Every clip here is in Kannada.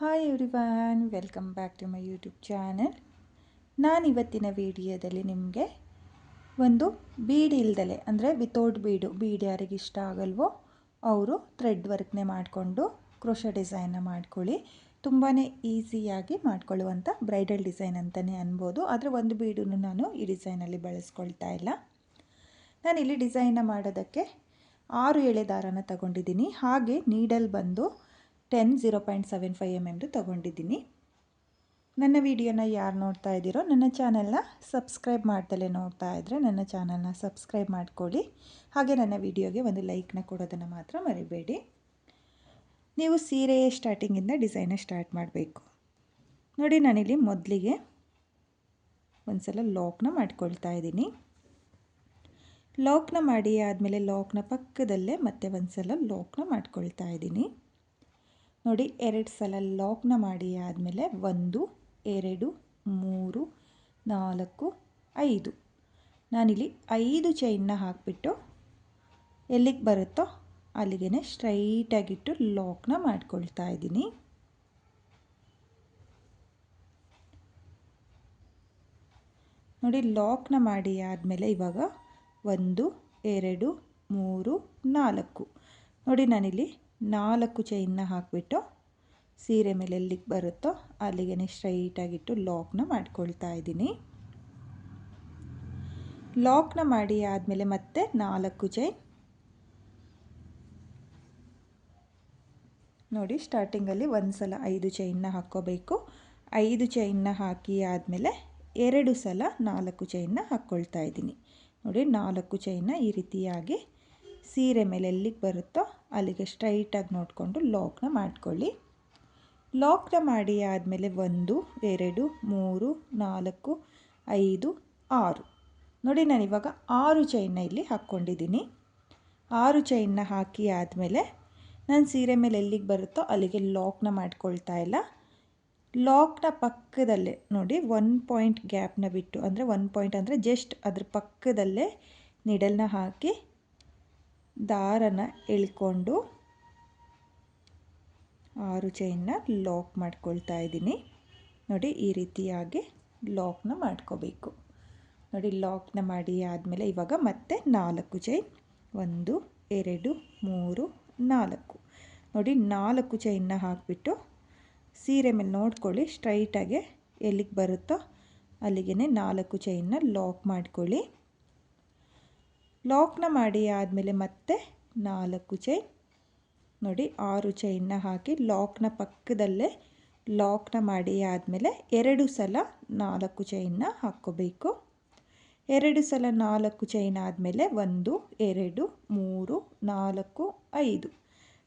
Hi everyone, welcome back to my YouTube channel. ನಾನು ಇವತ್ತಿನ ವಿಡಿಯೋದಲ್ಲಿ ನಿಮಗೆ ಒಂದು ಬೀಡ್ ಇಲ್ದಲೆ ಅಂದರೆ ವಿತೌಟ್ ಬೀಡ್ ಯಾರಿಗೆ ಇಷ್ಟ ಆಗಲ್ವೋ ಅವರು ಥ್ರೆಡ್ ವರ್ಕ್ನೇ ಮಾಡಿಕೊಂಡು ಕ್ರೋಶಾ ಡಿಸೈನ್ನ ಮಾಡ್ಕೊಳ್ಳಿ. ತುಂಬಾ ಈಸಿಯಾಗಿ ಮಾಡ್ಕೊಳ್ಳುವಂಥ ಬ್ರೈಡಲ್ ಡಿಸೈನ್ ಅಂತಲೇ ಅನ್ಬೋದು. ಆದರೆ ಒಂದು ಬೀಡನ್ನು ನಾನು ಈ ಡಿಸೈನಲ್ಲಿ ಬಳಸ್ಕೊಳ್ತಾ ಇಲ್ಲ. ನಾನಿಲ್ಲಿ ಡಿಸೈನ್ನ ಮಾಡೋದಕ್ಕೆ 6 ಎಳೆ ದಾರನ ತಗೊಂಡಿದ್ದೀನಿ. ಹಾಗೆ ನೀಡಲ್ ಬಂದು 0.75 mm ತಗೊಂಡಿದ್ದೀನಿ. ನನ್ನ ವಿಡಿಯೋನ ಯಾರು ನೋಡ್ತಾ ಇದ್ದೀರೋ ನನ್ನ ಚಾನಲ್ನ ಸಬ್ಸ್ಕ್ರೈಬ್ ಮಾಡ್ದಲೇ ನೋಡ್ತಾ ಇದ್ದರೆ ನನ್ನ ಚಾನಲ್ನ ಸಬ್ಸ್ಕ್ರೈಬ್ ಮಾಡ್ಕೊಳ್ಳಿ. ಹಾಗೆ ನನ್ನ ವಿಡಿಯೋಗೆ ಒಂದು ಲೈಕ್ನ ಕೊಡೋದನ್ನು ಮಾತ್ರ ಮರಿಬೇಡಿ. ನೀವು ಸೀರೆ ಸ್ಟಾರ್ಟಿಂಗಿಂದ ಡಿಸೈನ ಸ್ಟಾರ್ಟ್ ಮಾಡಬೇಕು. ನೋಡಿ, ನಾನಿಲ್ಲಿ ಮೊದಲಿಗೆ ಒಂದು ಸಲ ಲಾಕ್ನ ಮಾಡ್ಕೊಳ್ತಾ ಇದ್ದೀನಿ. ಲಾಕ್ನ ಮಾಡಿ ಆದಮೇಲೆ ಲಾಕ್ನ ಪಕ್ಕದಲ್ಲೇ ಮತ್ತೆ ಒಂದು ಸಲ ಲಾಕ್ನ ಮಾಡ್ಕೊಳ್ತಾ ಇದ್ದೀನಿ. ನೋಡಿ, 2 ಸಲ ಲಾಕ್ನ ಮಾಡಿ ಆದಮೇಲೆ 1 2 3 4 5 ನಾನಿಲ್ಲಿ 5 ಚೈನ್ನ ಹಾಕಿಬಿಟ್ಟು ಎಲ್ಲಿಗೆ ಬರುತ್ತೋ ಅಲ್ಲಿಗೆ ಸ್ಟ್ರೈಟಾಗಿಟ್ಟು ಲಾಕ್ನ ಮಾಡ್ಕೊಳ್ತಾ ಇದ್ದೀನಿ. ನೋಡಿ, ಲಾಕ್ನ ಮಾಡಿ ಆದಮೇಲೆ ಇವಾಗ 1 2 3 4 ನೋಡಿ, ನಾನಿಲ್ಲಿ 4 ಚೈನ್ನ ಹಾಕಿಬಿಟ್ಟು ಸೀರೆ ಮೇಲೆ ಎಲ್ಲಿಗೆ ಬರುತ್ತೋ ಅಲ್ಲಿಗೆ ಸ್ಟ್ರೈಟಾಗಿಟ್ಟು ಲಾಕ್ನ ಮಾಡ್ಕೊಳ್ತಾ ಇದ್ದೀನಿ. ಲಾಕ್ನ ಮಾಡಿ ಆದಮೇಲೆ ಮತ್ತೆ 4 ಚೈನ್. ನೋಡಿ, ಸ್ಟಾರ್ಟಿಂಗಲ್ಲಿ ಒಂದು ಸಲ 5 ಚೈನ್ನ ಹಾಕ್ಕೋಬೇಕು. 5 ಚೈನ್ನ ಹಾಕಿ ಆದಮೇಲೆ 2 ಸಲ 4 ಚೈನ್ನ ಹಾಕ್ಕೊಳ್ತಾ ಇದ್ದೀನಿ. ನೋಡಿ, 4 ಚೈನ್ನ ಈ ರೀತಿಯಾಗಿ ಸೀರೆ ಮೇಲೆ ಎಲ್ಲಿಗೆ ಬರುತ್ತೋ ಅಲ್ಲಿಗೆ ಸ್ಟ್ರೈಟಾಗಿ ನೋಡಿಕೊಂಡು ಲಾಕ್ನ ಮಾಡ್ಕೊಳ್ಳಿ. ಲಾಕ್ನ ಮಾಡಿ ಆದಮೇಲೆ 1 2 3 4 5 6 ನೋಡಿ, ನಾನಿವಾಗ 6 ಚೈನ್ನ ಇಲ್ಲಿ ಹಾಕ್ಕೊಂಡಿದ್ದೀನಿ. 6 ಚೈನ್ನ ಹಾಕಿ ಆದಮೇಲೆ ನಾನು ಸೀರೆ ಮೇಲೆ ಎಲ್ಲಿಗೆ ಬರುತ್ತೋ ಅಲ್ಲಿಗೆ ಲಾಕ್ನ ಮಾಡ್ಕೊಳ್ತಾ ಇಲ್ಲ. ಲಾಕ್ನ ಪಕ್ಕದಲ್ಲೇ ನೋಡಿ 1 ಪಾಯಿಂಟ್ ಗ್ಯಾಪ್ನ ಬಿಟ್ಟು, ಅಂದರೆ 1 ಪಾಯಿಂಟ್ ಅಂದರೆ ಜಸ್ಟ್ ಅದ್ರ ಪಕ್ಕದಲ್ಲೇ ನಿಡಲ್ನ ಹಾಕಿ ದಾರನ ಎಳ್ಕೊಂಡು 6 ಚೈನ್ನ ಲಾಕ್ ಮಾಡ್ಕೊಳ್ತಾ ಇದ್ದೀನಿ. ನೋಡಿ, ಈ ರೀತಿಯಾಗಿ ಲಾಕ್ನ ಮಾಡ್ಕೋಬೇಕು. ನೋಡಿ, ಲಾಕ್ನ ಮಾಡಿ ಆದಮೇಲೆ ಇವಾಗ ಮತ್ತೆ 4 ಚೈನ್ 1 2 3 4 ನೋಡಿ, 4 ಚೈನ್ನ ಹಾಕಿಬಿಟ್ಟು ಸೀರೆ ಮೇಲೆ ನೋಡ್ಕೊಳ್ಳಿ, ಸ್ಟ್ರೈಟಾಗೆ ಎಲ್ಲಿಗೆ ಬರುತ್ತೋ ಅಲ್ಲಿಗೆ 4 ಚೈನ್ನ ಲಾಕ್ ಮಾಡ್ಕೊಳ್ಳಿ. ಲಾಕ್ನ ಮಾಡಿ ಆದಮೇಲೆ ಮತ್ತೆ 4 ಚೈನ್. ನೋಡಿ, 6 ಚೈನ್ನ ಹಾಕಿ ಲಾಕ್ನ ಪಕ್ಕದಲ್ಲೇ ಲಾಕ್ನ ಮಾಡಿ ಆದಮೇಲೆ 2 ಸಲ 4 ಚೈನ್ನ ಹಾಕ್ಕೋಬೇಕು. 2 ಸಲ 4 ಚೈನ್ ಆದಮೇಲೆ 1 2 3 4 5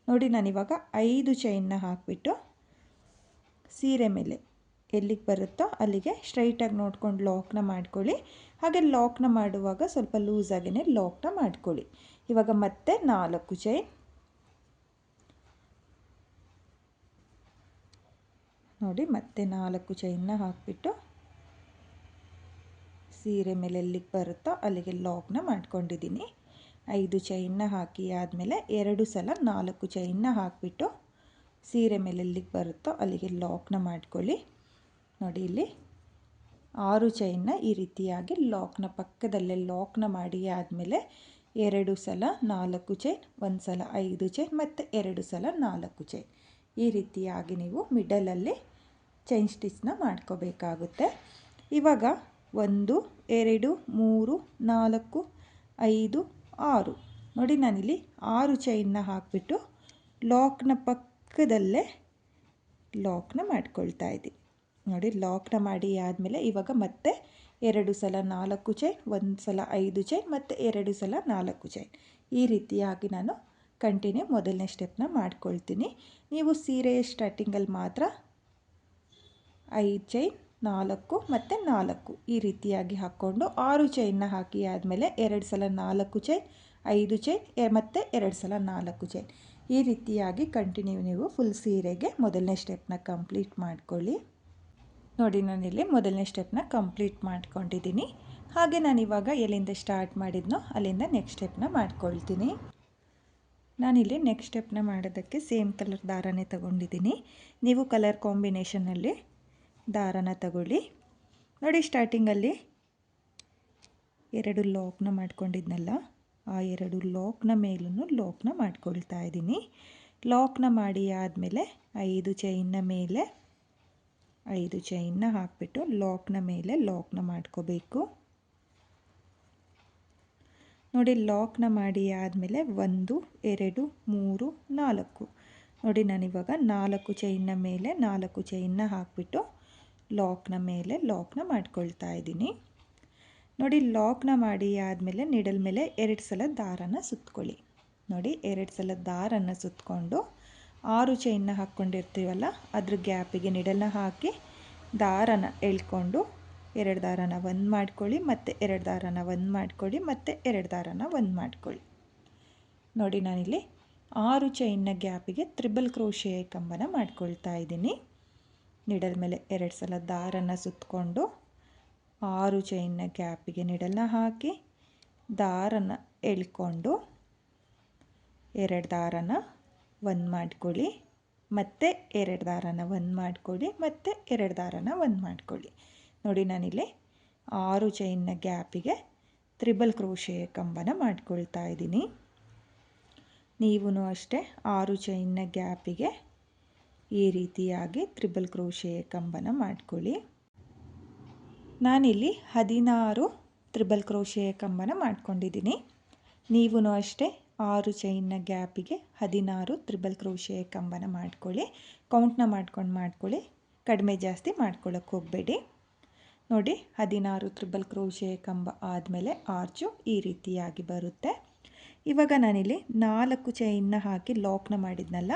ನೋಡಿ, ನಾನಿವಾಗ 5 ಚೈನ್ನ ಹಾಕಿಬಿಟ್ಟು ಸೀರೆ ಮೇಲೆ ಎಲ್ಲಿಗೆ ಬರುತ್ತೋ ಅಲ್ಲಿಗೆ ಸ್ಟ್ರೈಟಾಗಿ ನೋಡ್ಕೊಂಡು ಲಾಕ್ನ ಮಾಡ್ಕೊಳ್ಳಿ. ಹಾಗೆ ಲಾಕ್ನ ಮಾಡುವಾಗ ಸ್ವಲ್ಪ ಲೂಸಾಗಿಯೇ ಲಾಕ್ನ ಮಾಡ್ಕೊಳ್ಳಿ. ಇವಾಗ ಮತ್ತೆ 4 ಚೈನ್. ನೋಡಿ, ಮತ್ತೆ 4 ಚೈನ್ನ ಹಾಕಿಬಿಟ್ಟು ಸೀರೆ ಮೇಲೆ ಎಲ್ಲಿಗೆ ಬರುತ್ತೋ ಅಲ್ಲಿಗೆ ಲಾಕ್ನ ಮಾಡ್ಕೊಂಡಿದ್ದೀನಿ. 5 ಚೈನ್ನ ಹಾಕಿ ಆದಮೇಲೆ 2 ಸಲ 4 ಚೈನ್ನ ಹಾಕಿಬಿಟ್ಟು ಸೀರೆ ಮೇಲೆ ಎಲ್ಲಿಗೆ ಬರುತ್ತೋ ಅಲ್ಲಿಗೆ ಲಾಕ್ನ ಮಾಡ್ಕೊಳ್ಳಿ. ನೋಡಿ, ಇಲ್ಲಿ 6 ಚೈನ್ನ ಈ ರೀತಿಯಾಗಿ ಲಾಕ್ನ ಪಕ್ಕದಲ್ಲೇ ಲಾಕ್ನ ಮಾಡಿ ಆದಮೇಲೆ 2 ಸಲ 4 ಚೈನ್, 1 ಸಲ 5 ಚೈನ್ ಮತ್ತು 2 ಸಲ 4 ಚೈನ್. ಈ ರೀತಿಯಾಗಿ ನೀವು ಮಿಡಲಲ್ಲಿ ಚೈನ್ ಸ್ಟಿಚ್ನ ಮಾಡ್ಕೋಬೇಕಾಗುತ್ತೆ. ಇವಾಗ 1 2 3 4 5 6 ನೋಡಿ, ನಾನಿಲ್ಲಿ 6 ಚೈನ್ನ ಹಾಕಿಬಿಟ್ಟು ಲಾಕ್ನ ಪಕ್ಕದಲ್ಲೇ ಲಾಕ್ನ ಮಾಡ್ಕೊಳ್ತಾ ಇದ್ದೀನಿ. ನೋಡಿ, ಲಾಕ್ನ ಮಾಡಿ ಆದಮೇಲೆ ಇವಾಗ ಮತ್ತೆ 2 ಸಲ 4 ಚೈನ್, 1 ಸಲ 5 ಚೈನ್ ಮತ್ತು 2 ಸಲ 4 ಚೈನ್. ಈ ರೀತಿಯಾಗಿ ನಾನು ಕಂಟಿನ್ಯೂ ಮೊದಲನೇ ಸ್ಟೆಪ್ನ ಮಾಡ್ಕೊಳ್ತೀನಿ. ನೀವು ಸೀರೆ ಸ್ಟಾರ್ಟಿಂಗಲ್ಲಿ ಮಾತ್ರ 5 ಚೈನ್ 4 ಮತ್ತು 4 ಈ ರೀತಿಯಾಗಿ ಹಾಕ್ಕೊಂಡು 6 ಚೈನ್ನ ಹಾಕಿ ಆದಮೇಲೆ 2 ಸಲ 4 ಚೈನ್, 5 ಚೈನ್ ಮತ್ತು 2 ಸಲ 4 ಚೈನ್. ಈ ರೀತಿಯಾಗಿ ಕಂಟಿನ್ಯೂ ನೀವು ಫುಲ್ ಸೀರೆಗೆ ಮೊದಲನೇ ಸ್ಟೆಪ್ನ ಕಂಪ್ಲೀಟ್ ಮಾಡ್ಕೊಳ್ಳಿ. ನೋಡಿ, ನಾನಿಲ್ಲಿ ಮೊದಲನೇ ಸ್ಟೆಪ್ನ ಕಂಪ್ಲೀಟ್ ಮಾಡ್ಕೊಂಡಿದ್ದೀನಿ. ಹಾಗೆ ನಾನಿವಾಗ ಎಲ್ಲಿಂದ ಸ್ಟಾರ್ಟ್ ಮಾಡಿದ್ನೋ ಅಲ್ಲಿಂದ ನೆಕ್ಸ್ಟ್ ಸ್ಟೆಪ್ನ ಮಾಡ್ಕೊಳ್ತೀನಿ. ನಾನಿಲ್ಲಿ ನೆಕ್ಸ್ಟ್ ಸ್ಟೆಪ್ನ ಮಾಡೋದಕ್ಕೆ ಸೇಮ್ ಕಲರ್ ದಾರನೇ ತಗೊಂಡಿದ್ದೀನಿ. ನೀವು ಕಲರ್ ಕಾಂಬಿನೇಷನಲ್ಲಿ ದಾರನ ತಗೊಳ್ಳಿ. ನೋಡಿ, ಸ್ಟಾರ್ಟಿಂಗಲ್ಲಿ 2 ಲಾಕ್ನ ಮಾಡ್ಕೊಂಡಿದ್ನಲ್ಲ, ಆ 2 ಲಾಕ್ನ ಮೇಲೂ ಲಾಕ್ನ ಮಾಡ್ಕೊಳ್ತಾ ಇದ್ದೀನಿ. ಲಾಕ್ನ ಮಾಡಿ ಆದಮೇಲೆ 5 ಚೈನ್ನ ಮೇಲೆ 5 ಚೈನ್ನ ಹಾಕಿಬಿಟ್ಟು ಲಾಕ್ನ ಮೇಲೆ ಲಾಕ್ನ ಮಾಡ್ಕೋಬೇಕು. ನೋಡಿ, ಲಾಕ್ನ ಮಾಡಿ ಆದಮೇಲೆ 1 2 3 4. ನೋಡಿ, ನಾನಿವಾಗ 4 ಚೈನ್ನ ಮೇಲೆ 4 ಚೈನ್ನ ಹಾಕಿಬಿಟ್ಟು ಲಾಕ್ನ ಮೇಲೆ ಲಾಕ್ನ ಮಾಡ್ಕೊಳ್ತಾ ಇದ್ದೀನಿ. ನೋಡಿ, ಲಾಕ್ನ ಮಾಡಿ ಆದಮೇಲೆ ನಿಡಲ್ ಮೇಲೆ 2 ಸಲ ದಾರನ ಸುತ್ಕೊಳ್ಳಿ. ನೋಡಿ, 2 ಸಲ ದಾರನ ಸುತ್ತಕೊಂಡು 6 ಚೈನ್ನ ಹಾಕ್ಕೊಂಡಿರ್ತೀವಲ್ಲ, ಅದ್ರ ಗ್ಯಾಪಿಗೆ ನಿಡಲ್ನ ಹಾಕಿ ದಾರನ ಎಳ್ಕೊಂಡು 2 ದಾರನ 1 ಮಾಡ್ಕೊಳ್ಳಿ, ಮತ್ತು 2 ದಾರನ 1 ಮಾಡ್ಕೊಳ್ಳಿ, ಮತ್ತು 2 ದಾರನ 1 ಮಾಡ್ಕೊಳ್ಳಿ. ನೋಡಿ, ನಾನಿಲ್ಲಿ 6 ಚೈನ್ನ ಗ್ಯಾಪಿಗೆ ತ್ರಿಬಲ್ ಕ್ರೋಶೆ ಕಂಬನ ಮಾಡ್ಕೊಳ್ತಾ ಇದ್ದೀನಿ. ನಿಡಲ್ ಮೇಲೆ 2 ಸಲ ದಾರನ ಸುತ್ತಕೊಂಡು 6 ಚೈನ್ನ ಗ್ಯಾಪಿಗೆ ನಿಡಲ್ನ ಹಾಕಿ ದಾರನ ಎಳ್ಕೊಂಡು 2 ದಾರನ 1 ಮಾಡ್ಕೊಳ್ಳಿ, ಮತ್ತು 2 ದಾರನ 1 ಮಾಡ್ಕೊಳ್ಳಿ, ಮತ್ತು 2 ದಾರನ 1 ಮಾಡ್ಕೊಳ್ಳಿ. ನೋಡಿ, ನಾನಿಲ್ಲಿ 6 ಚೈನ್ನ ಗ್ಯಾಪಿಗೆ ತ್ರಿಬಲ್ ಕ್ರೋಶೆ ಕಂಬನ ಮಾಡ್ಕೊಳ್ತಾ ಇದ್ದೀನಿ. ನೀವು ಅಷ್ಟೇ 6 ಚೈನ್ನ ಗ್ಯಾಪಿಗೆ ಈ ರೀತಿಯಾಗಿ ತ್ರಿಬಲ್ ಕ್ರೋಶೆ ಕಂಬನ ಮಾಡ್ಕೊಳ್ಳಿ. ನಾನಿಲ್ಲಿ 16 ತ್ರಿಬಲ್ ಕ್ರೋಶೆ ಕಂಬನ ಮಾಡ್ಕೊಂಡಿದ್ದೀನಿ. ನೀವು ಅಷ್ಟೇ 6 ಚೈನ್ನ ಗ್ಯಾಪಿಗೆ 16 ತ್ರಿಬಲ್ ಕ್ರೋಶೆ ಕಂಬನ ಮಾಡ್ಕೊಳ್ಳಿ. ಕೌಂಟ್ನ ಮಾಡ್ಕೊಳ್ಳಿ, ಕಡಿಮೆ ಜಾಸ್ತಿ ಮಾಡ್ಕೊಳ್ಳೋಕೆ ಹೋಗಬೇಡಿ. ನೋಡಿ, 16 ತ್ರಿಬಲ್ ಕ್ರೋಶೆ ಕಂಬ ಆದಮೇಲೆ ಆರ್ಚು ಈ ರೀತಿಯಾಗಿ ಬರುತ್ತೆ. ಇವಾಗ ನಾನಿಲ್ಲಿ 4 ಚೈನ್ನ ಹಾಕಿ ಲಾಕ್ನ ಮಾಡಿದ್ನಲ್ಲ,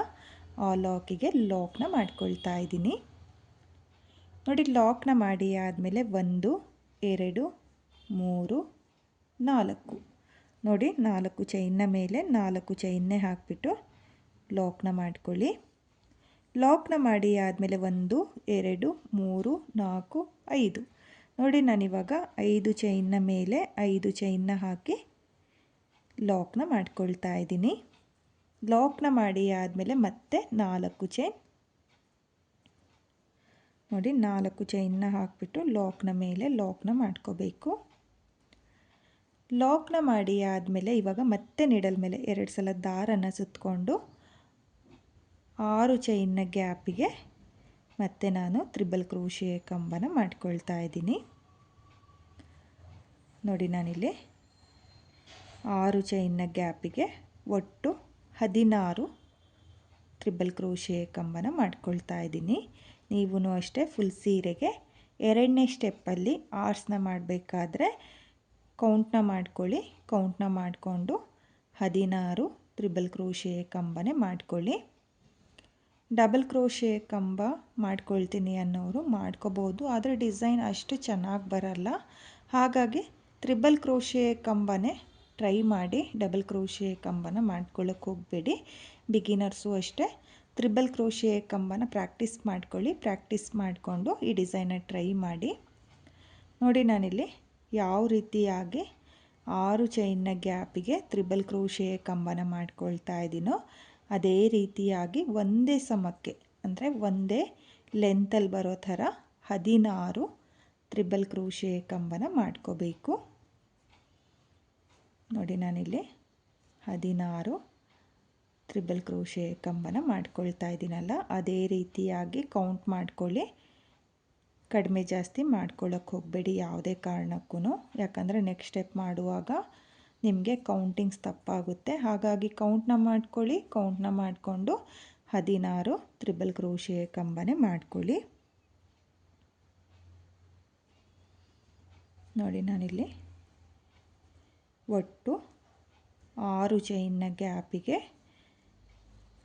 ಆ ಲಾಕಿಗೆ ಲಾಕ್ನ ಮಾಡ್ಕೊಳ್ತಾ ಇದ್ದೀನಿ. ನೋಡಿ, ಲಾಕ್ನ ಮಾಡಿ ಆದಮೇಲೆ 1 2 3 4. ನೋಡಿ, 4 ಚೈನ್ನ ಮೇಲೆ 4 ಚೈನ್ನೇ ಹಾಕಿಬಿಟ್ಟು ಲಾಕ್ನ ಮಾಡ್ಕೊಳ್ಳಿ. ಲಾಕ್ನ ಮಾಡಿ ಆದಮೇಲೆ 1 2 3 4 5. ನೋಡಿ, ನಾನಿವಾಗ 5 ಚೈನ್ನ ಮೇಲೆ 5 ಚೈನ್ನ ಹಾಕಿ ಲಾಕ್ನ ಮಾಡ್ಕೊಳ್ತಾ ಇದ್ದೀನಿ. ಲಾಕ್ನ ಮಾಡಿ ಆದಮೇಲೆ ಮತ್ತೆ 4 ಚೈನ್. ನೋಡಿ, 4 ಚೈನ್ನ ಹಾಕಿಬಿಟ್ಟು ಲಾಕ್ನ ಮೇಲೆ ಲಾಕ್ನ ಮಾಡ್ಕೋಬೇಕು. ಲಾಕ್ನ ಮಾಡಿ ಆದಮೇಲೆ ಇವಾಗ ಮತ್ತೆ ನಿಡಲ್ ಮೇಲೆ 2 ಸಲ ದಾರನ ಸುತ್ತಕೊಂಡು 6 ಚೈನ್ನ ಗ್ಯಾಪಿಗೆ ಮತ್ತೆ ನಾನು ತ್ರಿಬಲ್ ಕ್ರೋಶೆ ಕಂಬನ ಮಾಡ್ಕೊಳ್ತಾ ಇದ್ದೀನಿ. ನೋಡಿ, ನಾನಿಲ್ಲಿ 6 ಚೈನ್ನ ಗ್ಯಾಪಿಗೆ ಒಟ್ಟು 16 ತ್ರಿಬಲ್ ಕ್ರೋಶೆ ಕಂಬನ ಮಾಡ್ಕೊಳ್ತಾ ಇದ್ದೀನಿ. ನೀವು ಅಷ್ಟೇ ಫುಲ್ ಸೀರೆಗೆ 2ನೇ ಸ್ಟೆಪ್ಪಲ್ಲಿ ಆರ್ಸ್ನ ಮಾಡಬೇಕಾದ್ರೆ ಕೌಂಟ್ನ ಮಾಡ್ಕೊಳ್ಳಿ. ಕೌಂಟ್ನ ಮಾಡಿಕೊಂಡು 16 ತ್ರಿಬಲ್ ಕ್ರೋಶೆ ಕಂಬನೇ ಮಾಡ್ಕೊಳ್ಳಿ. ಡಬಲ್ ಕ್ರೋಶೆ ಕಂಬ ಮಾಡ್ಕೊಳ್ತೀನಿ ಅನ್ನೋರು ಮಾಡ್ಕೋಬೋದು, ಆದರೆ ಡಿಸೈನ್ ಅಷ್ಟು ಚೆನ್ನಾಗಿ ಬರಲ್ಲ. ಹಾಗಾಗಿ ತ್ರಿಬಲ್ ಕ್ರೋಶೆ ಕಂಬನೇ ಟ್ರೈ ಮಾಡಿ. ಡಬಲ್ ಕ್ರೋಶೆ ಕಂಬನ ಮಾಡ್ಕೊಳ್ಳೋಕೆ ಹೋಗಬೇಡಿ. ಬಿಗಿನರ್ಸು ಅಷ್ಟೇ ತ್ರಿಬಲ್ ಕ್ರೋಶೆ ಕಂಬನ ಪ್ರಾಕ್ಟೀಸ್ ಮಾಡ್ಕೊಳ್ಳಿ. ಪ್ರಾಕ್ಟೀಸ್ ಮಾಡಿಕೊಂಡು ಈ ಡಿಸೈನ ಟ್ರೈ ಮಾಡಿ. ನೋಡಿ, ನಾನಿಲ್ಲಿ ಯಾವ ರೀತಿಯಾಗಿ 6 ಚೈನ್ನ ಗ್ಯಾಪಿಗೆ ತ್ರಿಬಲ್ ಕ್ರೋಶೆ ಕಂಬನ ಮಾಡ್ಕೊಳ್ತಾ ಇದ್ದೀನೋ ಅದೇ ರೀತಿಯಾಗಿ ಒಂದೇ ಸಮಕ್ಕೆ, ಅಂದರೆ ಒಂದೇ ಲೆಂತಲ್ಲಿ ಬರೋ ಥರ 16 ತ್ರಿಬಲ್ ಕ್ರೋಶೆ ಕಂಬನ ಮಾಡ್ಕೋಬೇಕು. ನೋಡಿ, ನಾನಿಲ್ಲಿ 16 ತ್ರಿಬಲ್ ಕ್ರೋಶೆ ಕಂಬನ ಮಾಡ್ಕೊಳ್ತಾ ಇದ್ದೀನಲ್ಲ, ಅದೇ ರೀತಿಯಾಗಿ ಕೌಂಟ್ ಮಾಡ್ಕೊಳ್ಳಿ. ಕಡಿಮೆ ಜಾಸ್ತಿ ಮಾಡ್ಕೊಳ್ಳೋಕೆ ಹೋಗಬೇಡಿ ಯಾವುದೇ ಕಾರಣಕ್ಕೂ, ಯಾಕಂದರೆ ನೆಕ್ಸ್ಟ್ ಸ್ಟೆಪ್ ಮಾಡುವಾಗ ನಿಮಗೆ ಕೌಂಟಿಂಗ್ಸ್ ತಪ್ಪಾಗುತ್ತೆ. ಹಾಗಾಗಿ ಕೌಂಟ್ನ ಮಾಡ್ಕೊಳ್ಳಿ. ಕೌಂಟ್ನ ಮಾಡಿಕೊಂಡು 16 ತ್ರಿಬಲ್ ಕ್ರೋಶೆ ಕಂಬನೇ ಮಾಡ್ಕೊಳ್ಳಿ. ನೋಡಿ, ನಾನಿಲ್ಲಿ ಒಟ್ಟು 6 ಚೈನ್ನ ಗ್ಯಾಪಿಗೆ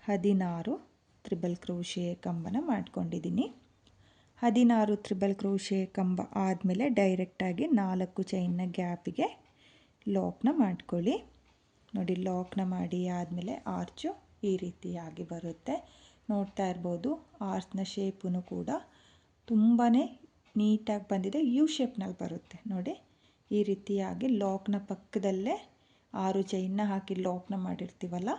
16 ತ್ರಿಬಲ್ ಕ್ರೋಶೆ ಕಂಬನ ಮಾಡ್ಕೊಂಡಿದ್ದೀನಿ. 16 ತ್ರಿಬಲ್ ಕ್ರೋಶೆ ಕಂಬ ಆದಮೇಲೆ ಡೈರೆಕ್ಟಾಗಿ 4 ಚೈನ್ನ ಗ್ಯಾಪಿಗೆ ಲಾಕ್ನ ಮಾಡ್ಕೊಳ್ಳಿ. ನೋಡಿ, ಲಾಕ್ನ ಮಾಡಿ ಆದಮೇಲೆ ಆರ್ಚು ಈ ರೀತಿಯಾಗಿ ಬರುತ್ತೆ. ನೋಡ್ತಾ ಇರ್ಬೋದು, ಆರ್ಚ್ನ ಶೇಪು ಕೂಡ ತುಂಬಾ ನೀಟಾಗಿ ಬಂದಿದೆ. ಯು ಶೇಪ್ನಲ್ಲಿ ಬರುತ್ತೆ. ನೋಡಿ, ಈ ರೀತಿಯಾಗಿ ಲಾಕ್ನ ಪಕ್ಕದಲ್ಲೇ 6 ಚೈನ್ನ ಹಾಕಿ ಲಾಕ್ನ ಮಾಡಿರ್ತೀವಲ್ಲ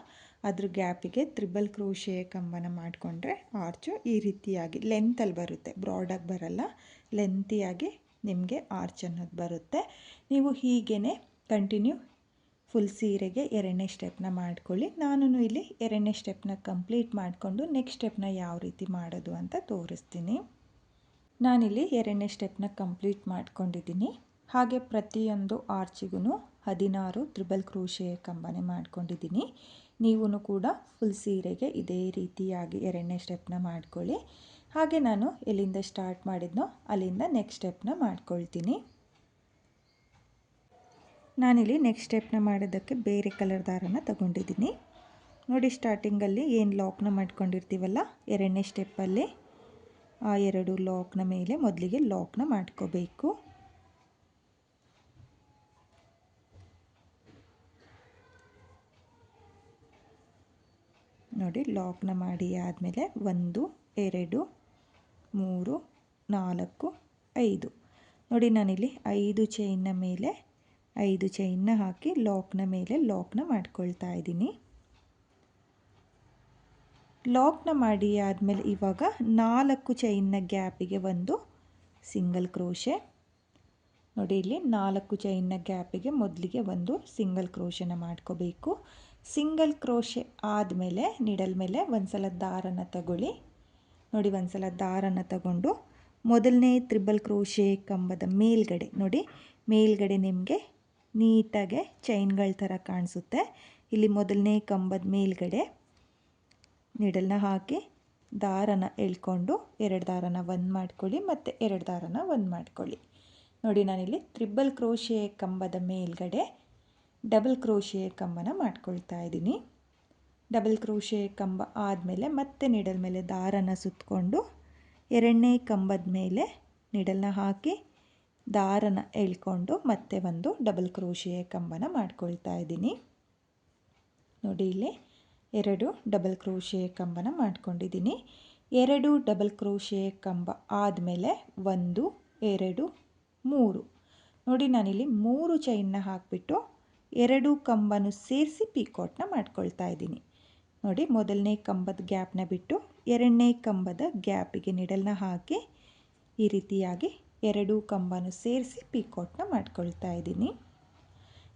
ಅದ್ರ ಗ್ಯಾಪಿಗೆ ತ್ರಿಬಲ್ ಕ್ರೋಶೆ ಕಂಬನ ಮಾಡಿಕೊಂಡ್ರೆ ಆರ್ಚು ಈ ರೀತಿಯಾಗಿ ಲೆಂತಲ್ಲಿ ಬರುತ್ತೆ, ಬ್ರಾಡಾಗಿ ಬರಲ್ಲ, ಲೆಂತಿಯಾಗಿ ನಿಮಗೆ ಆರ್ಚ್ ಅನ್ನೋದು ಬರುತ್ತೆ. ನೀವು ಹೀಗೇ ಕಂಟಿನ್ಯೂ ಫುಲ್ ಸೀರೆಗೆ 2ನೇ ಸ್ಟೆಪ್ನ ಮಾಡ್ಕೊಳ್ಳಿ. ನಾನು ಇಲ್ಲಿ 2ನೇ ಸ್ಟೆಪ್ನ ಕಂಪ್ಲೀಟ್ ಮಾಡಿಕೊಂಡು ನೆಕ್ಸ್ಟ್ ಸ್ಟೆಪ್ನ ಯಾವ ರೀತಿ ಮಾಡೋದು ಅಂತ ತೋರಿಸ್ತೀನಿ. ನಾನಿಲ್ಲಿ 2ನೇ ಸ್ಟೆಪ್ನ ಕಂಪ್ಲೀಟ್ ಮಾಡ್ಕೊಂಡಿದ್ದೀನಿ. ಹಾಗೆ ಪ್ರತಿಯೊಂದು ಆರ್ಚಿಗೂ 16 ತ್ರಿಬಲ್ ಕ್ರೋಶೆ ಕಂಬನೆ ಮಾಡ್ಕೊಂಡಿದ್ದೀನಿ. ನೀವು ಕೂಡ ಫುಲ್ ಸೀರೆಗೆ ಇದೇ ರೀತಿಯಾಗಿ 2ನೇ ಸ್ಟೆಪ್ನ ಮಾಡ್ಕೊಳ್ಳಿ. ಹಾಗೆ ನಾನು ಎಲ್ಲಿಂದ ಸ್ಟಾರ್ಟ್ ಮಾಡಿದ್ನೋ ಅಲ್ಲಿಂದ ನೆಕ್ಸ್ಟ್ ಸ್ಟೆಪ್ನ ಮಾಡ್ಕೊಳ್ತೀನಿ. ನಾನಿಲ್ಲಿ ನೆಕ್ಸ್ಟ್ ಸ್ಟೆಪ್ನ ಮಾಡೋದಕ್ಕೆ ಬೇರೆ ಕಲರ್ ದಾರನ ತಗೊಂಡಿದ್ದೀನಿ. ನೋಡಿ, ಸ್ಟಾರ್ಟಿಂಗಲ್ಲಿ ಏನು ಲಾಕ್ನ ಮಾಡ್ಕೊಂಡಿರ್ತೀವಲ್ಲ 2ನೇ ಸ್ಟೆಪ್ಪಲ್ಲಿ ಆ 2 ಲಾಕ್ನ ಮೇಲೆ ಮೊದಲಿಗೆ ಲಾಕ್ನ ಮಾಡ್ಕೋಬೇಕು. ನೋಡಿ, ಲಾಕ್ನ ಮಾಡಿ ಆದಮೇಲೆ 1 2 3 4 5. ನೋಡಿ, ನಾನಿಲ್ಲಿ 5 ಚೈನ್ನ ಮೇಲೆ 5 ಚೈನ್ನ ಹಾಕಿ ಲಾಕ್ನ ಮೇಲೆ ಲಾಕ್ನ ಮಾಡ್ಕೊಳ್ತಾ ಇದ್ದೀನಿ. ಲಾಕ್ನ ಮಾಡಿ ಆದಮೇಲೆ ಇವಾಗ 4 ಚೈನ್ನ ಗ್ಯಾಪಿಗೆ ಒಂದು ಸಿಂಗಲ್ ಕ್ರೋಶೆ. ನೋಡಿ, ಇಲ್ಲಿ 4 ಚೈನ್ನ ಗ್ಯಾಪಿಗೆ ಮೊದಲಿಗೆ ಒಂದು ಸಿಂಗಲ್ ಕ್ರೋಶೆನ ಮಾಡ್ಕೋಬೇಕು. ಸಿಂಗಲ್ ಕ್ರೋಶೆ ಆದಮೇಲೆ ನೀಡಲ್ ಮೇಲೆ ಒಂದು ಸಲ ದಾರನ ತಗೊಳ್ಳಿ. ನೋಡಿ, ಒಂದು ಸಲ ದಾರನ ತಗೊಂಡು ಮೊದಲನೇ ತ್ರಿಬಲ್ ಕ್ರೋಶೆ ಕಂಬದ ಮೇಲ್ಗಡೆ ನೋಡಿ, ಮೇಲ್ಗಡೆ ನಿಮಗೆ ನೀಟಾಗೆ ಚೈನ್ಗಳ ಥರ ಕಾಣಿಸುತ್ತೆ. ಇಲ್ಲಿ ಮೊದಲನೇ ಕಂಬದ ಮೇಲ್ಗಡೆ ನೀಡಲ್ನ ಹಾಕಿ ದಾರನ ಎಳ್ಕೊಂಡು 2 ದಾರನ ಒಂದು ಮಾಡ್ಕೊಳ್ಳಿ ಮತ್ತು 2 ದಾರನ ಒಂದು ಮಾಡ್ಕೊಳ್ಳಿ. ನೋಡಿ, ನಾನಿಲ್ಲಿ ತ್ರಿಬಲ್ ಕ್ರೋಶೆ ಕಂಬದ ಮೇಲ್ಗಡೆ ಡಬಲ್ ಕ್ರೋಶೆ ಕಂಬನ ಮಾಡ್ಕೊಳ್ತಾ ಇದ್ದೀನಿ. ಡಬಲ್ ಕ್ರೋಶೆ ಕಂಬ ಆದಮೇಲೆ ಮತ್ತೆ ನೀಡಲ್ ಮೇಲೆ ದಾರನ ಸುತ್ತಕೊಂಡು 2ನೇ ಕಂಬದ ಮೇಲೆ ನೀಡಲ್ನ ಹಾಕಿ ದಾರನ ಎಳ್ಕೊಂಡು ಮತ್ತೆ ಒಂದು ಡಬಲ್ ಕ್ರೋಶೆ ಕಂಬನ ಮಾಡ್ಕೊಳ್ತಾ ಇದ್ದೀನಿ. ನೋಡಿ, ಇಲ್ಲಿ 2 ಡಬಲ್ ಕ್ರೋಶೆ ಕಂಬನ ಮಾಡ್ಕೊಂಡಿದ್ದೀನಿ. 2 ಡಬಲ್ ಕ್ರೋಶೆ ಕಂಬ ಆದಮೇಲೆ 1 2 3. ನೋಡಿ, ನಾನಿಲ್ಲಿ 3 ಚೈನ್ನ ಹಾಕಿಬಿಟ್ಟು 2 ಕಂಬನೂ ಸೇರಿಸಿ ಪಿಕೋಟ್ನ ಮಾಡ್ಕೊಳ್ತಾ ಇದ್ದೀನಿ. ನೋಡಿ, ಮೊದಲನೇ ಕಂಬದ ಗ್ಯಾಪ್ನ ಬಿಟ್ಟು 2ನೇ ಕಂಬದ ಗ್ಯಾಪಿಗೆ ನಿಡಲ್ನ ಹಾಕಿ ಈ ರೀತಿಯಾಗಿ 2 ಕಂಬನೂ ಸೇರಿಸಿ ಪಿಕೋಟ್ನ ಮಾಡ್ಕೊಳ್ತಾ ಇದ್ದೀನಿ.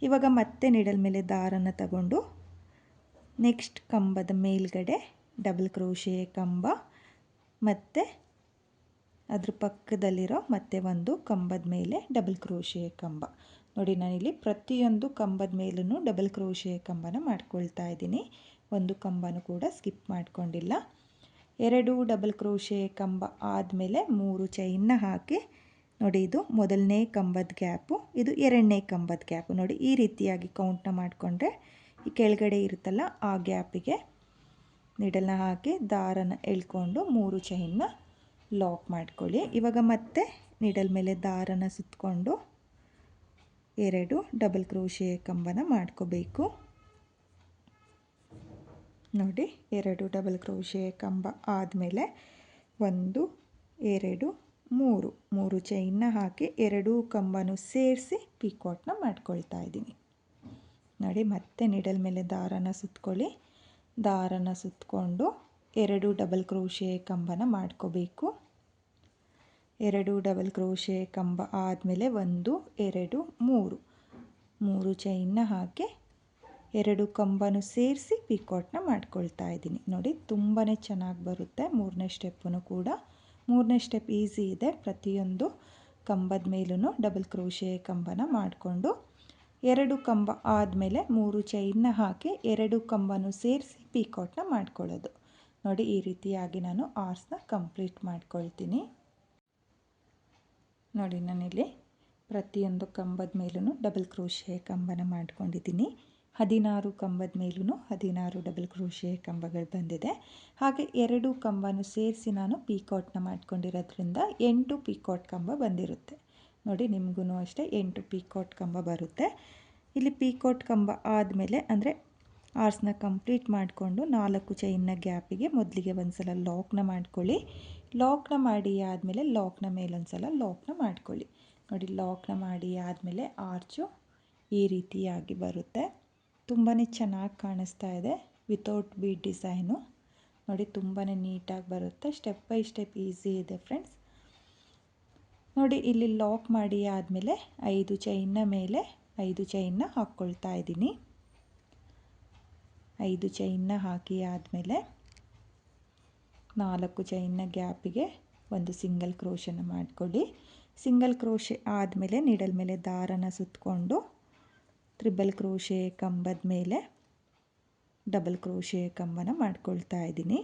ಇವಾಗ ಮತ್ತೆ ನಿಡಲ್ ಮೇಲೆ ದಾರನ ತಗೊಂಡು ನೆಕ್ಸ್ಟ್ ಕಂಬದ ಮೇಲ್ಗಡೆ ಡಬಲ್ ಕ್ರೋಶೆ ಕಂಬ ಮತ್ತು ಅದ್ರ ಪಕ್ಕದಲ್ಲಿರೋ ಮತ್ತೆ ಒಂದು ಕಂಬದ ಮೇಲೆ ಡಬಲ್ ಕ್ರೋಶೆ ಕಂಬ. ನೋಡಿ, ನಾನಿಲ್ಲಿ ಪ್ರತಿಯೊಂದು ಕಂಬದ ಮೇಲೂ ಡಬಲ್ ಕ್ರೋಶೆ ಕಂಬನ ಮಾಡ್ಕೊಳ್ತಾ ಇದ್ದೀನಿ. ಒಂದು ಕಂಬನೂ ಕೂಡ ಸ್ಕಿಪ್ ಮಾಡ್ಕೊಂಡಿಲ್ಲ. 2 ಡಬಲ್ ಕ್ರೋಶೆ ಕಂಬ ಆದಮೇಲೆ 3 ಚೈನ್ನ ಹಾಕಿ ನೋಡಿ, ಇದು ಮೊದಲನೇ ಕಂಬದ ಗ್ಯಾಪು, ಇದು 2ನೇ ಕಂಬದ ಗ್ಯಾಪು. ನೋಡಿ, ಈ ರೀತಿಯಾಗಿ ಕೌಂಟ್ನ ಮಾಡಿಕೊಂಡ್ರೆ ಈ ಕೆಳಗಡೆ ಇರುತ್ತಲ್ಲ ಆ ಗ್ಯಾಪಿಗೆ ನೀಡಲ್ನ ಹಾಕಿ ದಾರನ ಎಳ್ಕೊಂಡು 3 ಚೈನ್ನ ಲಾಕ್ ಮಾಡ್ಕೊಳ್ಳಿ. ಇವಾಗ ಮತ್ತೆ ನೀಡಲ್ ಮೇಲೆ ದಾರನ ಸುತ್ತಕೊಂಡು 2 ಡಬಲ್ ಕ್ರೋಶೆ ಕಂಬನ ಮಾಡ್ಕೋಬೇಕು. ನೋಡಿ, 2 ಡಬಲ್ ಕ್ರೋಶೆ ಕಂಬ ಆದಮೇಲೆ 1 2 3 ಚೈನ್ನ ಹಾಕಿ 2 ಕಂಬನೂ ಸೇರಿಸಿ ಪಿಕೋಟ್ನ ಮಾಡ್ಕೊಳ್ತಾ ಇದ್ದೀನಿ. ನೋಡಿ, ಮತ್ತೆ ನೀಡಲ್ ಮೇಲೆ ದಾರನ ಸುತ್ತಕೊಳ್ಳಿ. ದಾರನ ಸುತ್ತಕೊಂಡು 2 ಡಬಲ್ ಕ್ರೋಶೆ ಕಂಬನ ಮಾಡ್ಕೋಬೇಕು. 2 ಡಬಲ್ ಕ್ರೋಶೆ ಕಂಬ ಆದಮೇಲೆ 1 2 3 ಚೈನ್ನ ಹಾಕಿ 2 ಕಂಬನೂ ಸೇರಿಸಿ ಪಿಕೋಟ್ನ ಮಾಡ್ಕೊಳ್ತಾ ಇದ್ದೀನಿ. ನೋಡಿ, ತುಂಬಾ ಚೆನ್ನಾಗಿ ಬರುತ್ತೆ 3ನೇ ಸ್ಟೆಪ್ಪೂ ಕೂಡ. 3ನೇ ಸ್ಟೆಪ್ ಈಸಿ ಇದೆ. ಪ್ರತಿಯೊಂದು ಕಂಬದ ಮೇಲೂ ಡಬಲ್ ಕ್ರೋಶೆ ಕಂಬನ ಮಾಡಿಕೊಂಡು 2 ಕಂಬ ಆದಮೇಲೆ 3 ಚೈನ್ನ ಹಾಕಿ 2 ಕಂಬನೂ ಸೇರಿಸಿ ಪಿಕೋಟ್ನ ಮಾಡ್ಕೊಳ್ಳೋದು. ನೋಡಿ, ಈ ರೀತಿಯಾಗಿ ನಾನು ಆರ್ಸ್ನ ಕಂಪ್ಲೀಟ್ ಮಾಡ್ಕೊಳ್ತೀನಿ. ನೋಡಿ, ನಾನಿಲ್ಲಿ ಪ್ರತಿಯೊಂದು ಕಂಬದ ಮೇಲೂ ಡಬಲ್ ಕ್ರೋಶೆ ಕಂಬನ ಮಾಡ್ಕೊಂಡಿದ್ದೀನಿ. 16 ಕಂಬದ ಮೇಲೂ 16 ಡಬಲ್ ಕ್ರೋಶೆ ಕಂಬಗಳು ಬಂದಿದೆ. ಹಾಗೆ 2 ಕಂಬನೂ ಸೇರಿಸಿ ನಾನು ಪಿಕೋಟ್ನ ಮಾಡ್ಕೊಂಡಿರೋದ್ರಿಂದ 8 ಪಿಕೋಟ್ ಕಂಬ ಬಂದಿರುತ್ತೆ. ನೋಡಿ, ನಿಮಗೂ ಅಷ್ಟೇ 8 ಪಿಕೋಟ್ ಕಂಬ ಬರುತ್ತೆ. ಇಲ್ಲಿ ಪಿಕೋಟ್ ಕಂಬ ಆದಮೇಲೆ ಅಂದರೆ ಆರ್ಸ್ನ ಕಂಪ್ಲೀಟ್ ಮಾಡಿಕೊಂಡು 4 ಚೈನ್ನ ಗ್ಯಾಪಿಗೆ ಮೊದಲಿಗೆ ಒಂದು ಸಲ ಲಾಕ್ನ ಮಾಡ್ಕೊಳ್ಳಿ. ಲಾಕ್ನ ಮಾಡಿ ಆದಮೇಲೆ ಲಾಕ್ನ ಮೇಲೊಂದು ಸಲ ಲಾಕ್ನ ಮಾಡ್ಕೊಳ್ಳಿ. ನೋಡಿ, ಲಾಕ್ನ ಮಾಡಿ ಆದಮೇಲೆ ಆರ್ಚು ಈ ರೀತಿಯಾಗಿ ಬರುತ್ತೆ. ತುಂಬಾ ಚೆನ್ನಾಗಿ ಕಾಣಿಸ್ತಾ ಇದೆ. Without bead design. ನೋಡಿ ತುಂಬಾ ನೀಟಾಗಿ ಬರುತ್ತೆ, ಸ್ಟೆಪ್ ಬೈ ಸ್ಟೆಪ್ ಈಸಿ ಇದೆ ಫ್ರೆಂಡ್ಸ್. ನೋಡಿ ಇಲ್ಲಿ ಲಾಕ್ ಮಾಡಿ ಆದಮೇಲೆ 5 ಚೈನ್ನ ಮೇಲೆ 5 ಚೈನ್ನ ಹಾಕ್ಕೊಳ್ತಾ ಇದ್ದೀನಿ. 5 ಚೈನ್ನ ಹಾಕಿ ಆದಮೇಲೆ 4 ಚೈನ್ನ ಗ್ಯಾಪಿಗೆ ಒಂದು ಸಿಂಗಲ್ ಕ್ರೋಶನ ಮಾಡಿಕೊಳ್ಳಿ. ಸಿಂಗಲ್ ಕ್ರೋಶೆ ಆದಮೇಲೆ ನೀಡಲ್ ಮೇಲೆ ದಾರನ ಸುತ್ತಕೊಂಡು ತ್ರಿಬಲ್ ಕ್ರೋಶೆ ಕಂಬದ ಮೇಲೆ ಡಬಲ್ ಕ್ರೋಶೆ ಕಂಬನ ಮಾಡ್ಕೊಳ್ತಾ ಇದ್ದೀನಿ.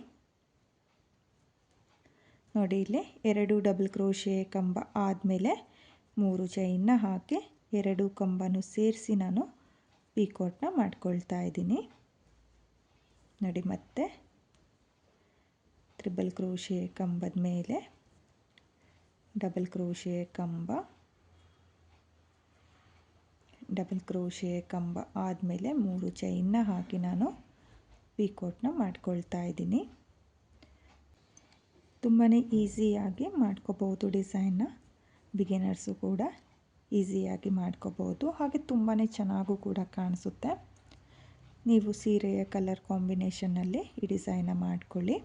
ನೋಡಿ ಇಲ್ಲಿ 2 ಡಬಲ್ ಕ್ರೋಶೆ ಕಂಬ ಆದಮೇಲೆ 3 ಚೈನ್ನ ಹಾಕಿ 2 ಕಂಬನೂ ಸೇರಿಸಿ ನಾನು ಪೀಕಾಟ್ನ ಮಾಡ್ಕೊಳ್ತಾ ಇದ್ದೀನಿ. ನೋಡಿ ಮತ್ತೆ ತ್ರಿಬಲ್ ಕ್ರೋಶೆ ಕಂಬದ ಮೇಲೆ ಡಬಲ್ ಕ್ರೋಶೆ ಕಂಬ, ಡಬಲ್ ಕ್ರೋಶೆ ಕಂಬ ಆದಮೇಲೆ 3 ಚೈನ್ನ ಹಾಕಿ ನಾನು ಪೀಕಾಟ್ನ ಮಾಡ್ಕೊಳ್ತಾ ಇದ್ದೀನಿ. ತುಂಬಾ ಈಸಿಯಾಗಿ ಮಾಡ್ಕೋಬೋದು ಡಿಸೈನ್ನ, ಬಿಗಿನರ್ಸು ಕೂಡ ಈಸಿಯಾಗಿ ಮಾಡ್ಕೋಬೋದು. ಹಾಗೆ ತುಂಬಾ ಚೆನ್ನಾಗೂ ಕೂಡ ಕಾಣಿಸುತ್ತೆ. ನೀವು ಸೀರೆಯ ಕಲರ್ ಕಾಂಬಿನೇಷನ್ನಲ್ಲಿ ಈ ಡಿಸೈನ್ನ ಮಾಡ್ಕೊಳ್ಳಿ.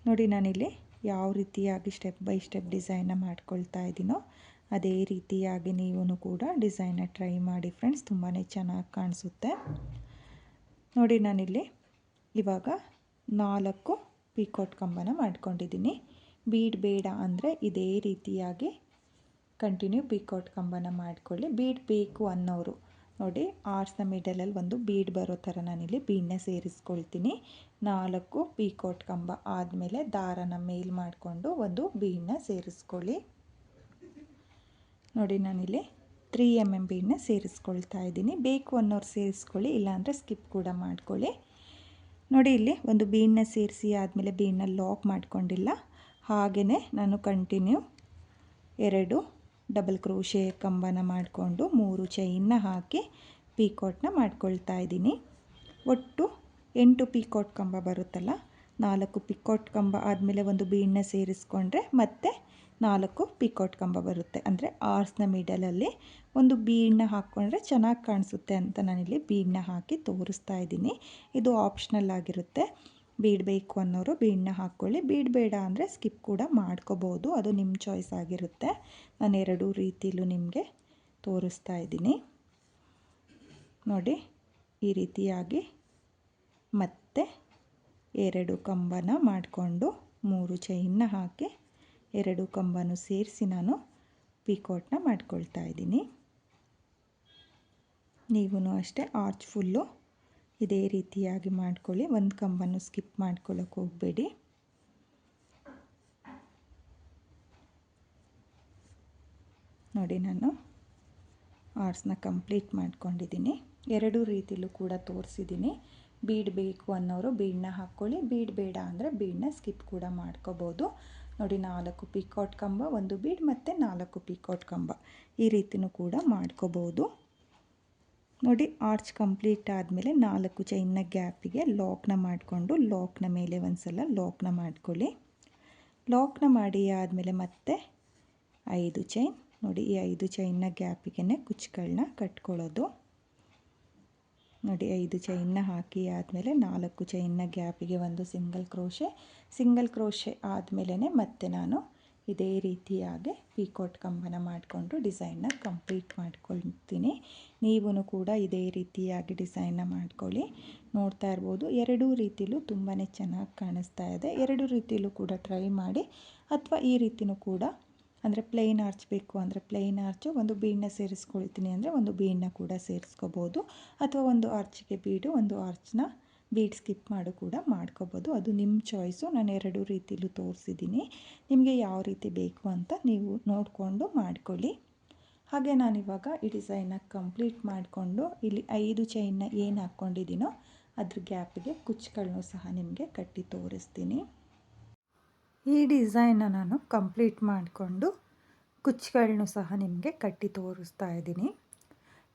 ನೋಡಿ ನಾನಿಲ್ಲಿ ಯಾವ ರೀತಿಯಾಗಿ ಸ್ಟೆಪ್ ಬೈ ಸ್ಟೆಪ್ ಡಿಸೈನ್ನ ಮಾಡ್ಕೊಳ್ತಾ ಇದ್ದೀನೋ ಅದೇ ರೀತಿಯಾಗಿ ನೀವು ಕೂಡ ಡಿಸೈನ್ನ ಟ್ರೈ ಮಾಡಿ ಫ್ರೆಂಡ್ಸ್, ತುಂಬಾ ಚೆನ್ನಾಗಿ ಕಾಣಿಸುತ್ತೆ. ನೋಡಿ ನಾನಿಲ್ಲಿ ಇವಾಗ 4 ಪೀಕಾಟ್ ಕಂಬನ ಮಾಡ್ಕೊಂಡಿದ್ದೀನಿ. ಬೀಡ್ ಬೇಡ ಅಂದರೆ ಇದೇ ರೀತಿಯಾಗಿ ಕಂಟಿನ್ಯೂ ಪೀಕಾಟ್ ಕಂಬನ ಮಾಡ್ಕೊಳ್ಳಿ. ಬೀಡ್ ಬೇಕು ಅನ್ನೋರು ನೋಡಿ ಆರ್ಚ್ನ ಮಿಡಲಲ್ಲಿ ಒಂದು ಬೀಡ್ ಬರೋ ಥರ ನಾನಿಲ್ಲಿ ಬೀಡನ್ನ ಸೇರಿಸ್ಕೊಳ್ತೀನಿ. 4 ಪೀಕಾಟ್ ಕಂಬ ಆದಮೇಲೆ ದಾರನ ಮೇಲ್ ಮಾಡಿಕೊಂಡು ಒಂದು ಬೀಡನ್ನ ಸೇರಿಸ್ಕೊಳ್ಳಿ. ನೋಡಿ ನಾನಿಲ್ಲಿ 3 mm ಬೀಡನ್ನ ಸೇರಿಸ್ಕೊಳ್ತಾ ಇದ್ದೀನಿ. ಬೇಕು ಅನ್ನೋರು ಸೇರಿಸ್ಕೊಳ್ಳಿ, ಇಲ್ಲಾಂದರೆ ಸ್ಕಿಪ್ ಕೂಡ ಮಾಡ್ಕೊಳ್ಳಿ. ನೋಡಿ ಇಲ್ಲಿ ಒಂದು ಬೀಡನ್ನ ಸೇರಿಸಿ ಆದಮೇಲೆ ಬೀಡನ್ನ ಲಾಕ್ ಮಾಡ್ಕೊಂಡಿಲ್ಲ, ಹಾಗೆಯೇ ನಾನು ಕಂಟಿನ್ಯೂ 2 ಡಬಲ್ ಕ್ರೋಶೆ ಕಂಬನ ಮಾಡಿಕೊಂಡು 3 ಚೈನ್ನ ಹಾಕಿ ಪೀಕಾಟ್ನ ಮಾಡ್ಕೊಳ್ತಾ ಇದ್ದೀನಿ. ಒಟ್ಟು 8 ಪೀಕಾಟ್ ಕಂಬ ಬರುತ್ತಲ್ಲ, 4 ಪೀಕಾಟ್ ಕಂಬ ಆದಮೇಲೆ ಒಂದು ಬೀಡನ್ನ ಸೇರಿಸ್ಕೊಂಡ್ರೆ ಮತ್ತೆ 4 ಪೀಕಾಟ್ ಕಂಬ ಬರುತ್ತೆ. ಅಂದರೆ ಆರ್ಚ್ನ ಮಿಡಲಲ್ಲಿ ಒಂದು ಬೀಡನ್ನ ಹಾಕ್ಕೊಂಡ್ರೆ ಚೆನ್ನಾಗಿ ಕಾಣಿಸುತ್ತೆ ಅಂತ ನಾನಿಲ್ಲಿ ಬೀಡನ್ನ ಹಾಕಿ ತೋರಿಸ್ತಾ ಇದ್ದೀನಿ. ಇದು ಆಪ್ಷನಲ್ ಆಗಿರುತ್ತೆ. ಬೀಡ್ ಬೇಕು ಅನ್ನೋರು ಬೀಡನ್ನ ಹಾಕ್ಕೊಳ್ಳಿ, ಬೀಡ್ ಬೇಡ ಅಂದರೆ ಸ್ಕಿಪ್ ಕೂಡ ಮಾಡ್ಕೋಬೋದು, ಅದು ನಿಮ್ಮ ಚಾಯ್ಸ್ ಆಗಿರುತ್ತೆ. ನಾನು 2 ರೀತಿಲೂ ನಿಮಗೆ ತೋರಿಸ್ತಾ ಇದ್ದೀನಿ. ನೋಡಿ ಈ ರೀತಿಯಾಗಿ ಮತ್ತೆ 2 ಕಂಬನ ಮಾಡಿಕೊಂಡು 3 ಚೈನ್ನ ಹಾಕಿ 2 ಕಂಬನೂ ಸೇರಿಸಿ ನಾನು ಪೀಕಾಟ್ನ ಮಾಡ್ಕೊಳ್ತಾ ಇದ್ದೀನಿ. ನೀವು ಅಷ್ಟೇ ಆರ್ಚ್ ಫುಲ್ಲು ಇದೇ ರೀತಿಯಾಗಿ ಮಾಡ್ಕೊಳ್ಳಿ, ಒಂದು ಕಂಬನೂ ಸ್ಕಿಪ್ ಮಾಡ್ಕೊಳ್ಳೋಕೆ ಹೋಗಬೇಡಿ. ನೋಡಿ ನಾನು ಆರ್ಚ್ನ ಕಂಪ್ಲೀಟ್ ಮಾಡ್ಕೊಂಡಿದ್ದೀನಿ. 2 ರೀತಿಲೂ ಕೂಡ ತೋರಿಸಿದ್ದೀನಿ. ಬೀಡ್ ಬೇಕು ಅನ್ನೋರು ಬೀಡನ್ನ ಹಾಕ್ಕೊಳ್ಳಿ, ಬೀಡ್ ಬೇಡ ಅಂದರೆ ಬೀಡನ್ನ ಸ್ಕಿಪ್ ಕೂಡ ಮಾಡ್ಕೋಬೋದು. ನೋಡಿ 4 ಪೀಕಾಟ್ ಕಂಬ, ಒಂದು ಬೀಡ್ ಮತ್ತು 4 ಪೀಕಾಟ್ ಕಂಬ ಈ ರೀತಿಯೂ ಕೂಡ ಮಾಡ್ಕೋಬೋದು. ನೋಡಿ ಆರ್ಚ್ ಕಂಪ್ಲೀಟ್ ಆದಮೇಲೆ 4 ಚೈನ್ನ ಗ್ಯಾಪಿಗೆ ಲಾಕ್ನ ಮಾಡಿಕೊಂಡು ಲಾಕ್ನ ಮೇಲೆ ಒಂದು ಸಲ ಲಾಕ್ನ ಮಾಡ್ಕೊಳ್ಳಿ. ಲಾಕ್ನ ಮಾಡಿ ಆದಮೇಲೆ ಮತ್ತೆ 5 ಚೈನ್, ನೋಡಿ ಈ 5 ಚೈನ್ನ ಗ್ಯಾಪಿಗೆ ಕುಚ್ಚುಗಳನ್ನ ಕಟ್ಕೊಳ್ಳೋದು. ನೋಡಿ 5 ಚೈನ್ನ ಹಾಕಿ ಆದಮೇಲೆ 4 ಚೈನ್ನ ಗ್ಯಾಪಿಗೆ ಒಂದು ಸಿಂಗಲ್ ಕ್ರೋಶೆ ಆದಮೇಲೆ ಮತ್ತೆ ನಾನು ಇದೇ ರೀತಿಯಾಗಿ ಪೀಕಾಟ್ ಕಂಬನ ಮಾಡಿಕೊಂಡು ಡಿಸೈನ್ನ ಕಂಪ್ಲೀಟ್ ಮಾಡ್ಕೊಳ್ತೀನಿ. ನೀವು ಕೂಡ ಇದೇ ರೀತಿಯಾಗಿ ಡಿಸೈನ್ನ ಮಾಡ್ಕೊಳ್ಳಿ. ನೋಡ್ತಾ ಇರ್ಬೋದು 2 ರೀತಿಲೂ ತುಂಬಾ ಚೆನ್ನಾಗಿ ಕಾಣಿಸ್ತಾ ಇದೆ. 2 ರೀತಿಲೂ ಕೂಡ ಟ್ರೈ ಮಾಡಿ, ಅಥವಾ ಈ ರೀತಿಯೂ ಕೂಡ, ಅಂದರೆ ಪ್ಲೇನ್ ಆರ್ಚ್ ಬೇಕು ಅಂದರೆ ಪ್ಲೇನ್ ಆರ್ಚು, ಒಂದು ಬೀಡನ್ನ ಸೇರಿಸ್ಕೊಳ್ತೀನಿ ಅಂದರೆ ಒಂದು ಬೀಡನ್ನ ಕೂಡ ಸೇರಿಸ್ಕೋಬೋದು, ಅಥವಾ ಒಂದು ಆರ್ಚಿಗೆ ಬೀಡು, ಒಂದು ಆರ್ಚ್ನ ಬೀಡ್ ಸ್ಕಿಪ್ ಮಾಡು ಕೂಡ ಮಾಡ್ಕೋಬೋದು, ಅದು ನಿಮ್ಮ ಚಾಯ್ಸು. ನಾನು 2 ರೀತಿಲೂ ತೋರಿಸಿದ್ದೀನಿ, ನಿಮಗೆ ಯಾವ ರೀತಿ ಬೇಕು ಅಂತ ನೀವು ನೋಡಿಕೊಂಡು ಮಾಡ್ಕೊಳ್ಳಿ. ಹಾಗೆ ನಾನಿವಾಗ ಈ ಡಿಸೈನ್ನ ಕಂಪ್ಲೀಟ್ ಮಾಡಿಕೊಂಡು ಇಲ್ಲಿ 5 ಚೈನ್ನ ಏನು ಹಾಕ್ಕೊಂಡಿದ್ದೀನೋ ಅದ್ರ ಗ್ಯಾಪಿಗೆ ಕುಚ್ಚುಗಳನ್ನೂ ಸಹ ನಿಮಗೆ ಕಟ್ಟಿ ತೋರಿಸ್ತೀನಿ. ಈ ಡಿಸೈನ್ನ ನಾನು ಕಂಪ್ಲೀಟ್ ಮಾಡಿಕೊಂಡು ಕುಚ್ಚುಗಳನ್ನೂ ಸಹ ನಿಮಗೆ ಕಟ್ಟಿ ತೋರಿಸ್ತಾ ಇದ್ದೀನಿ.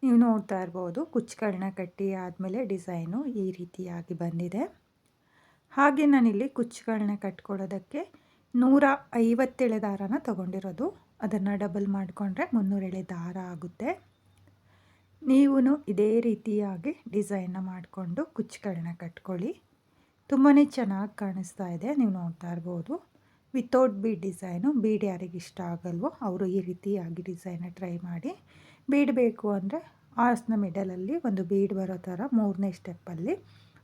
ನೀವು ನೋಡ್ತಾ ಇರ್ಬೋದು, ಕುಚ್ಚುಗಳನ್ನ ಕಟ್ಟಿ ಆದಮೇಲೆ ಡಿಸೈನು ಈ ರೀತಿಯಾಗಿ ಬಂದಿದೆ. ಹಾಗೆ ನಾನಿಲ್ಲಿ ಕುಚ್ಚುಗಳನ್ನ ಕಟ್ಕೊಳ್ಳೋದಕ್ಕೆ 150 ಎಳೆ ದಾರನ ತೊಗೊಂಡಿರೋದು, ಅದನ್ನು ಡಬಲ್ ಮಾಡಿಕೊಂಡ್ರೆ 300 ಎಳೆ ದಾರ ಆಗುತ್ತೆ. ನೀವು ಇದೇ ರೀತಿಯಾಗಿ ಡಿಸೈನ್ನ ಮಾಡಿಕೊಂಡು ಕುಚ್ಚುಗಳನ್ನ ಕಟ್ಕೊಳ್ಳಿ. ತುಂಬಾ ಚೆನ್ನಾಗಿ ಕಾಣಿಸ್ತಾ ಇದೆ, ನೀವು ನೋಡ್ತಾ ಇರ್ಬೋದು. Without bead design. ಬೀಡ್ ಯಾರಿಗೆ ಇಷ್ಟ ಆಗಲ್ವೋ ಅವರು ಈ ರೀತಿಯಾಗಿ ಡಿಸೈನ್ನ ಟ್ರೈ ಮಾಡಿ. ಬೀಡ್ ಬೇಕು ಅಂದರೆ ಆರ್ಸ್ನ ಮಿಡಲಲ್ಲಿ ಒಂದು ಬೀಡ್ ಬರೋ ಥರ 3ನೇ ಸ್ಟೆಪ್ಪಲ್ಲಿ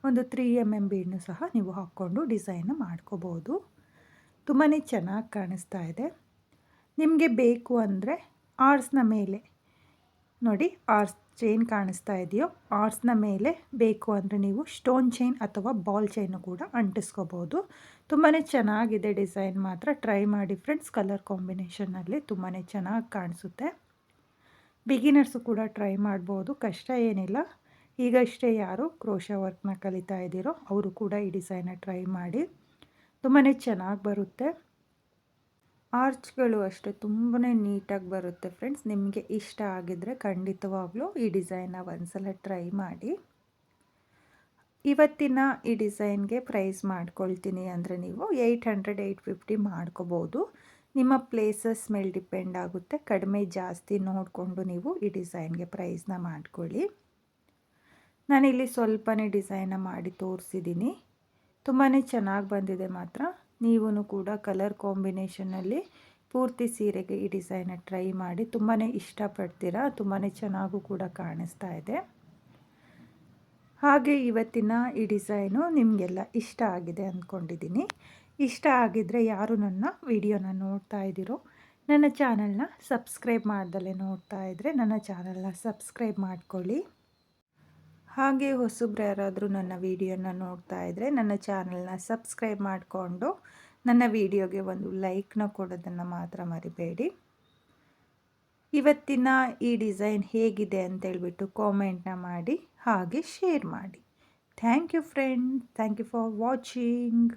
ಒಂದು 3mm ಬೀಡನ್ನು ಸಹ ನೀವು ಹಾಕ್ಕೊಂಡು ಡಿಸೈನ್ನ ಮಾಡ್ಕೋಬೋದು. ತುಂಬಾ ಚೆನ್ನಾಗಿ ಕಾಣಿಸ್ತಾ ಇದೆ. ನಿಮಗೆ ಬೇಕು ಅಂದರೆ ಆರ್ಸ್ನ ಮೇಲೆ ನೋಡಿ, ಆರ್ಸ್ ಚೈನ್ ಕಾಣಿಸ್ತಾ ಇದೆಯೋ, ಆರ್ಸ್ನ ಮೇಲೆ ಬೇಕು ಅಂದರೆ ನೀವು ಸ್ಟೋನ್ ಚೈನ್ ಅಥವಾ ಬಾಲ್ ಚೈನು ಕೂಡ ಅಂಟಿಸ್ಕೋಬೋದು. ತುಂಬಾ ಚೆನ್ನಾಗಿದೆ ಡಿಸೈನ್, ಮಾತ್ರ ಟ್ರೈ ಮಾಡಿ ಫ್ರೆಂಡ್ಸ್. ಕಲರ್ ಕಾಂಬಿನೇಷನಲ್ಲಿ ತುಂಬಾ ಚೆನ್ನಾಗಿ ಕಾಣಿಸುತ್ತೆ. ಬಿಗಿನರ್ಸು ಕೂಡ ಟ್ರೈ ಮಾಡ್ಬೋದು, ಕಷ್ಟ ಏನಿಲ್ಲ. ಈಗಷ್ಟೇ ಯಾರು ಕ್ರೋಶಾ ವರ್ಕ್ನ ಕಲಿತಾ ಇದ್ದೀರೋ ಅವರು ಕೂಡ ಈ ಡಿಸೈನ್ನ ಟ್ರೈ ಮಾಡಿ, ತುಂಬಾ ಚೆನ್ನಾಗಿ ಬರುತ್ತೆ. ಆರ್ಚ್ಗಳು ಅಷ್ಟೇ ತುಂಬಾ ನೀಟಾಗಿ ಬರುತ್ತೆ ಫ್ರೆಂಡ್ಸ್. ನಿಮಗೆ ಇಷ್ಟ ಆಗಿದ್ದರೆ ಖಂಡಿತವಾಗ್ಲೂ ಈ ಡಿಸೈನ್ನ ಒಂದ್ಸಲ ಟ್ರೈ ಮಾಡಿ. ಇವತ್ತಿನ ಈ ಡಿಸೈನ್ಗೆ ಪ್ರೈಸ್ ಮಾಡ್ಕೊಳ್ತೀನಿ ಅಂದರೆ ನೀವು 800-850 ಮಾಡ್ಕೋಬೋದು. ನಿಮ್ಮ ಪ್ಲೇಸಸ್ ಮೇಲೆ ಡಿಪೆಂಡ್ ಆಗುತ್ತೆ. ಕಡಿಮೆ ಜಾಸ್ತಿ ನೋಡಿಕೊಂಡು ನೀವು ಈ ಡಿಸೈನ್ಗೆ ಪ್ರೈಸ್ನ ಮಾಡ್ಕೊಳ್ಳಿ. ನಾನಿಲ್ಲಿ ಸ್ವಲ್ಪನೇ ಡಿಸೈನ್ನ ಮಾಡಿ ತೋರಿಸಿದ್ದೀನಿ. ತುಂಬಾ ಚೆನ್ನಾಗಿ ಬಂದಿದೆ ಮಾತ್ರ. ನೀವು ಕೂಡ ಕಲರ್ ಕಾಂಬಿನೇಷನಲ್ಲಿ ಪೂರ್ತಿ ಸೀರೆಗೆ ಈ ಡಿಸೈನ್ನ ಟ್ರೈ ಮಾಡಿ. ತುಂಬಾ ಇಷ್ಟಪಡ್ತೀರಾ, ತುಂಬಾ ಚೆನ್ನಾಗೂ ಕೂಡ ಕಾಣಿಸ್ತಾ ಇದೆ. ಹಾಗೆ ಇವತ್ತಿನ ಈ ಡಿಸೈನು ನಿಮಗೆಲ್ಲ ಇಷ್ಟ ಆಗಿದೆ ಅಂದ್ಕೊಂಡಿದ್ದೀನಿ. ಇಷ್ಟ ಆಗಿದ್ದರೆ ಯಾರು ನನ್ನ ವಿಡಿಯೋನ ನೋಡ್ತಾ ಇದ್ದೀರೋ, ನನ್ನ ಚಾನಲ್ನ ಸಬ್ಸ್ಕ್ರೈಬ್ ಮಾಡ್ದಲೇ ನೋಡ್ತಾ ಇದ್ದರೆ ನನ್ನ ಚಾನಲ್ನ ಸಬ್ಸ್ಕ್ರೈಬ್ ಮಾಡ್ಕೊಳ್ಳಿ. ಹಾಗೆ ಹೊಸಬ್ರು ಯಾರಾದರೂ ನನ್ನ ವಿಡಿಯೋನ ನೋಡ್ತಾ ಇದ್ದರೆ ನನ್ನ ಚಾನಲ್ನ ಸಬ್ಸ್ಕ್ರೈಬ್ ಮಾಡಿಕೊಂಡು ನನ್ನ ವಿಡಿಯೋಗೆ ಒಂದು ಲೈಕ್ನ ಕೊಡೋದನ್ನು ಮಾತ್ರ ಮರಿಬೇಡಿ. ಇವತ್ತಿನ ಈ ಡಿಸೈನ್ ಹೇಗಿದೆ ಅಂತೇಳ್ಬಿಟ್ಟು ಕಾಮೆಂಟ್ನ ಮಾಡಿ, ಹಾಗೆ ಶೇರ್ ಮಾಡಿ. Thank you friend, thank you for watching.